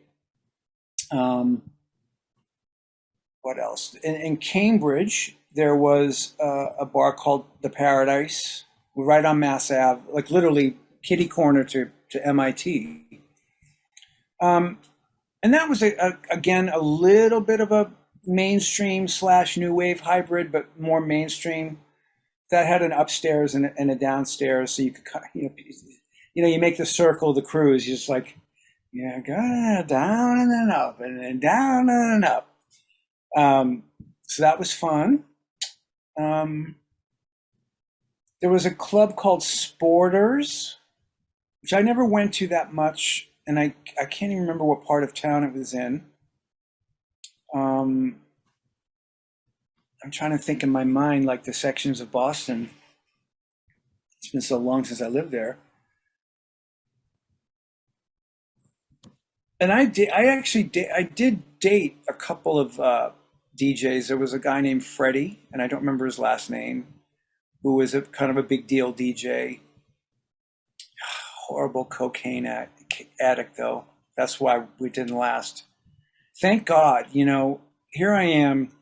What else? In Cambridge, there was a bar called the Paradise, right on Mass Ave, like literally kitty corner to MIT. And that was again a little bit of a mainstream / new wave hybrid, but more mainstream. That had an upstairs and a downstairs, so you could you make the circle of the cruise. You're just like, go down and then up and then down and then up. So that was fun. There was a club called Sporters, which I never went to that much, and I can't even remember what part of town it was in. I'm trying to think in my mind, like the sections of Boston. It's been so long since I lived there. And I did date a couple of DJs. There was a guy named Freddy, and I don't remember his last name, who was a kind of a big deal DJ. Horrible cocaine addict, though. That's why we didn't last. Thank God, here I am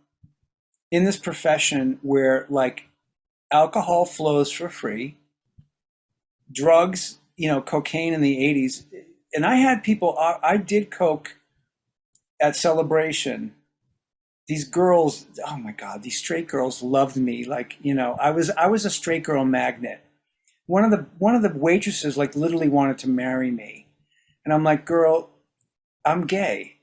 in this profession where like alcohol flows for free, drugs, cocaine in the 80s. And I had people, I did coke at Celebration. These girls, oh my God, these straight girls loved me. Like, I was a straight girl magnet. One of the waitresses like literally wanted to marry me. And I'm like, girl, I'm gay,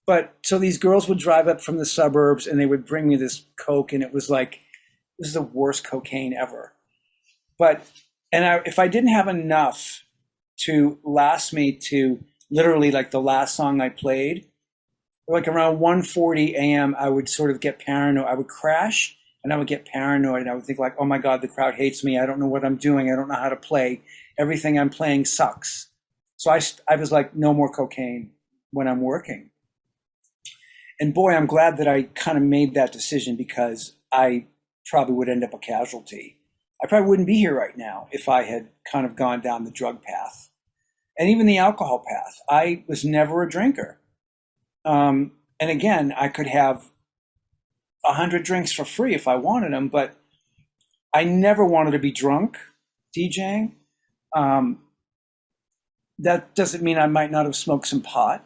But so these girls would drive up from the suburbs and they would bring me this coke, and it was the worst cocaine ever. But if I didn't have enough to last me to literally like the last song I played, like around 1:40 a.m., I would sort of get paranoid. I would crash and I would get paranoid. And I would think like, oh my God, the crowd hates me. I don't know what I'm doing. I don't know how to play. Everything I'm playing sucks. So I was like, no more cocaine when I'm working. And boy, I'm glad that I kind of made that decision, because I probably would end up a casualty. I probably wouldn't be here right now if I had kind of gone down the drug path and even the alcohol path. I was never a drinker. And again, I could have 100 drinks for free if I wanted them, but I never wanted to be drunk DJing. That doesn't mean I might not have smoked some pot,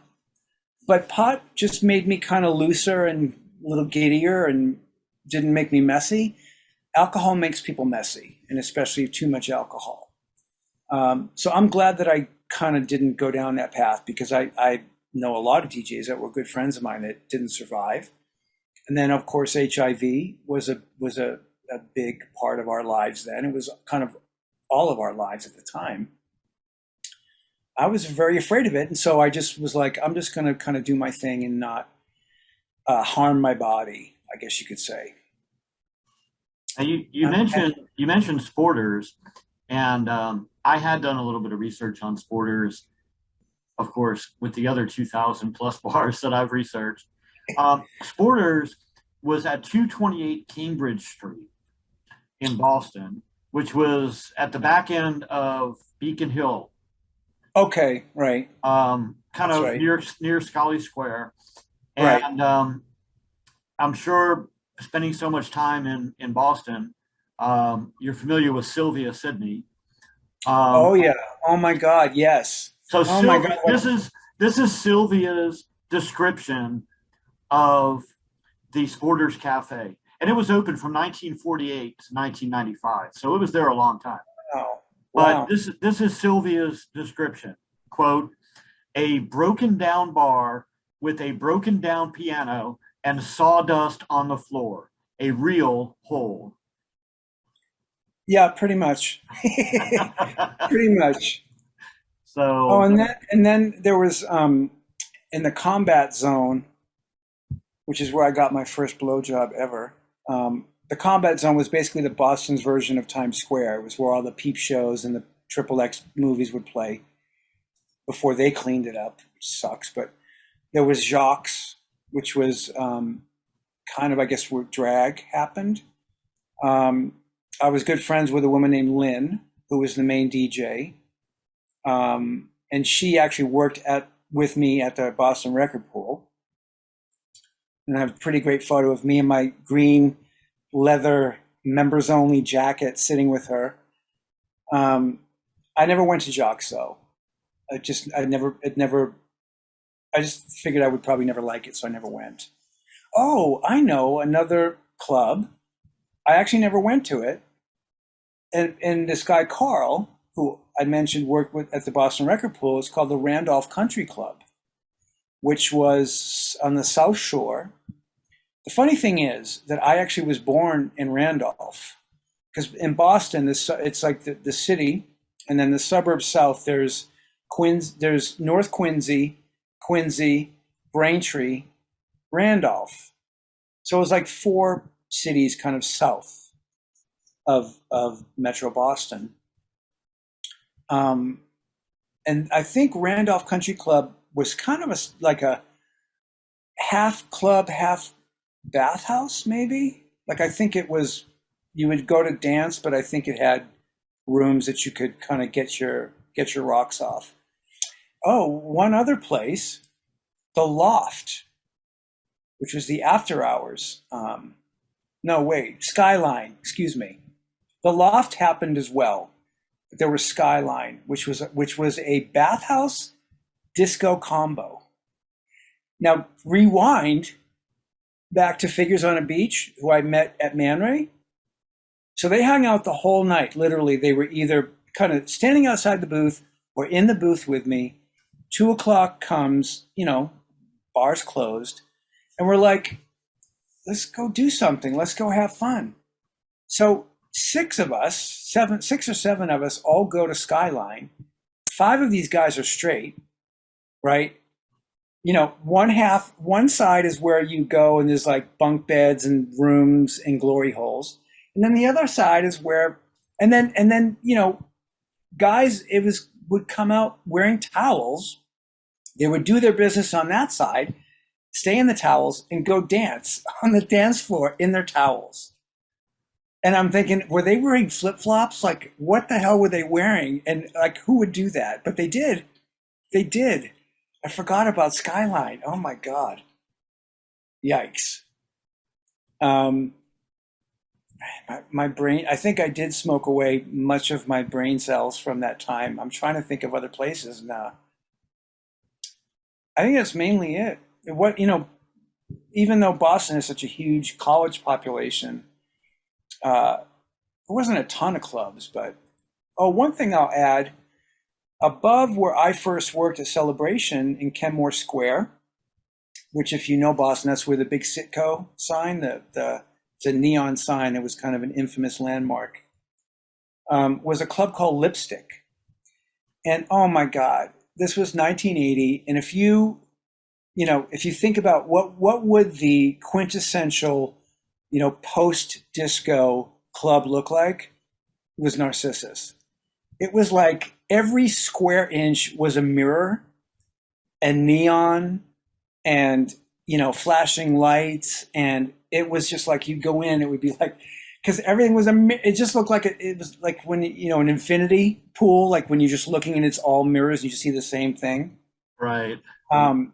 but pot just made me kind of looser and a little giddier and didn't make me messy. Alcohol makes people messy, and especially too much alcohol. So I'm glad that I kind of didn't go down that path, because I know a lot of DJs that were good friends of mine that didn't survive. And then, of course, HIV was a big part of our lives then. It was kind of all of our lives at the time. I was very afraid of it. And so I just was like, I'm just going to kind of do my thing and not harm my body, I guess you could say. And you mentioned Sporters, and I had done a little bit of research on Sporters, of course, with the other 2,000 plus bars that I've researched. Sporters was at 228 Cambridge Street in Boston, which was at the back end of Beacon Hill. Okay, right. Kind That's of right. near Scully Square. And Right. I'm sure, spending so much time in Boston, you're familiar with Sylvia Sidney. Oh yeah. Oh my God. Yes. So Oh my Sylvia, God. this is Sylvia's description of the Sporters Cafe, and it was open from 1948 to 1995, so it was there a long time. Wow. But Wow. this is Sylvia's description. Quote, a broken down bar with a broken down piano and sawdust on the floor. A real hole. Yeah, pretty much. Pretty much. Oh, So, and then there was in the combat zone, which is where I got my first blowjob ever. The combat zone was basically the Boston's version of Times Square. It was where all the peep shows and the Triple X movies would play before they cleaned it up, which sucks. But there was Jacques, which was kind of, I guess, where drag happened. I was good friends with a woman named Lynn, who was the main DJ. And she actually worked with me at the Boston Record Pool. And I have a pretty great photo of me in my green leather members only jacket sitting with her. I never went to Jacques though. I just figured I would probably never like it, so I never went. Oh, I know another club. I actually never went to it. And this guy, Carl, who I mentioned worked with at the Boston Record Pool, is called the Randolph Country Club, which was on the South Shore. The funny thing is that I actually was born in Randolph, because in Boston, it's like the city, and then the suburbs south, there's North Quincy, Braintree, Randolph. So it was like 4 cities kind of south of Metro Boston. And and I think Randolph Country Club was kind of like a half club, half bathhouse, maybe. Like I think it was, you would go to dance, but I think it had rooms that you could kind of get your rocks off. Oh, one other place, the Loft, which was the after hours. No, wait, Skyline. Excuse me. The Loft happened as well. There was Skyline, which was a bathhouse disco combo. Now rewind back to Figures on a Beach, who I met at Man Ray. So they hung out the whole night. Literally, they were either kind of standing outside the booth or in the booth with me. 2:00 comes, bar's closed, and we're like, let's go do something. Let's go have fun. So six or seven of us all go to Skyline. 5 of these guys are straight, right? One side is where you go and there's like bunk beds and rooms and glory holes. And then the other side is where, and then, guys, would come out wearing towels. They would do their business on that side, stay in the towels and go dance on the dance floor in their towels. And I'm thinking, were they wearing flip-flops? Like, what the hell were they wearing? And like, who would do that? But they did. They did. I forgot about Skyline. Oh my God. Yikes. My brain, I think I did smoke away much of my brain cells from that time. I'm trying to think of other places now. I think that's mainly it. Even though Boston has such a huge college population, there wasn't a ton of clubs, but one thing I'll add, above where I first worked at Celebration in Kenmore Square, which if you know Boston, that's where the big Citco sign, it's a neon sign, it was kind of an infamous landmark, was a club called Lipstick. And oh my God, this was 1980. And if you think about what would the quintessential, post-disco club look like, it was Narcissus. It was like every square inch was a mirror and neon and, flashing lights. And it was just like, you go in, it would be like, because everything was it just looked like it was like when, an infinity pool, like when you're just looking and it's all mirrors, you just see the same thing. Right. But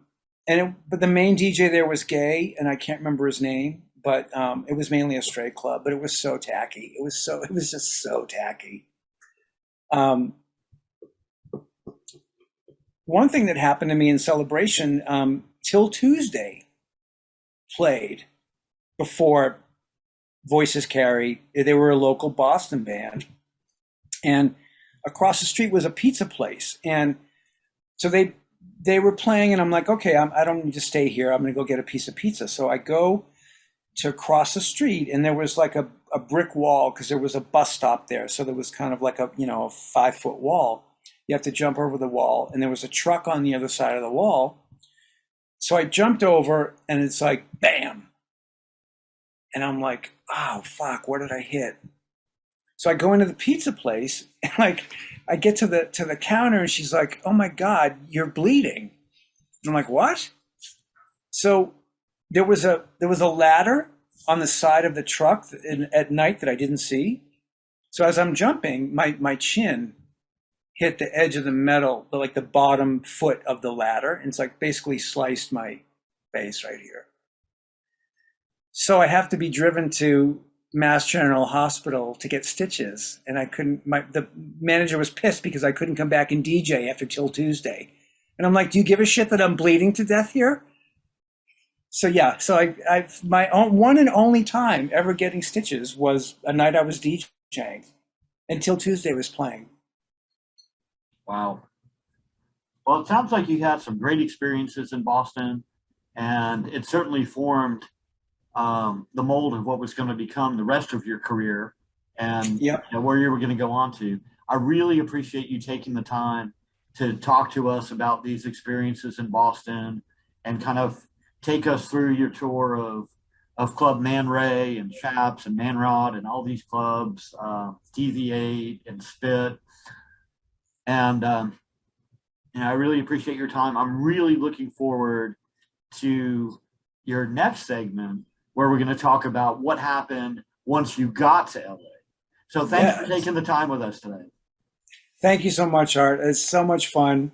the main DJ there was gay, and I can't remember his name, but it was mainly a straight club, but it was so tacky. It was just so tacky. One thing that happened to me in Celebration, Till Tuesday played before Voices Carry. They were a local Boston band, and across the street was a pizza place, and so they were playing, and I'm like, okay, I don't need to stay here. I'm going to go get a piece of pizza. So I go to cross the street, and there was like a brick wall because there was a bus stop there. So there was kind of like a 5-foot wall. You have to jump over the wall, and there was a truck on the other side of the wall. So I jumped over, and it's like, bam. And I'm like, oh, fuck, what did I hit? So I go into the pizza place, and like I get to the counter, and she's like, oh my God, you're bleeding. And I'm like, what? So there was a ladder on the side of the truck at night that I didn't see. So as I'm jumping, my chin hit the edge of the metal, like the bottom foot of the ladder, and it's like basically sliced my face right here. So I have to be driven to Mass General Hospital to get stitches, and I couldn't. The manager was pissed because I couldn't come back and DJ after Till Tuesday, and I'm like, "Do you give a shit that I'm bleeding to death here?" So yeah, my one and only time ever getting stitches was a night I was DJing, and Till Tuesday was playing. Wow. Well, it sounds like you had some great experiences in Boston, and it certainly formed the mold of what was going to become the rest of your career and where you were going to go on to. I really appreciate you taking the time to talk to us about these experiences in Boston and kind of take us through your tour of Club Man Ray and Chaps and Manrod and all these clubs, TV8 and Spit. And and I really appreciate your time. I'm really looking forward to your next segment where we're going to talk about what happened once you got to LA. So thanks for Yes. taking the time with us today. Thank you so much, Art. It's so much fun.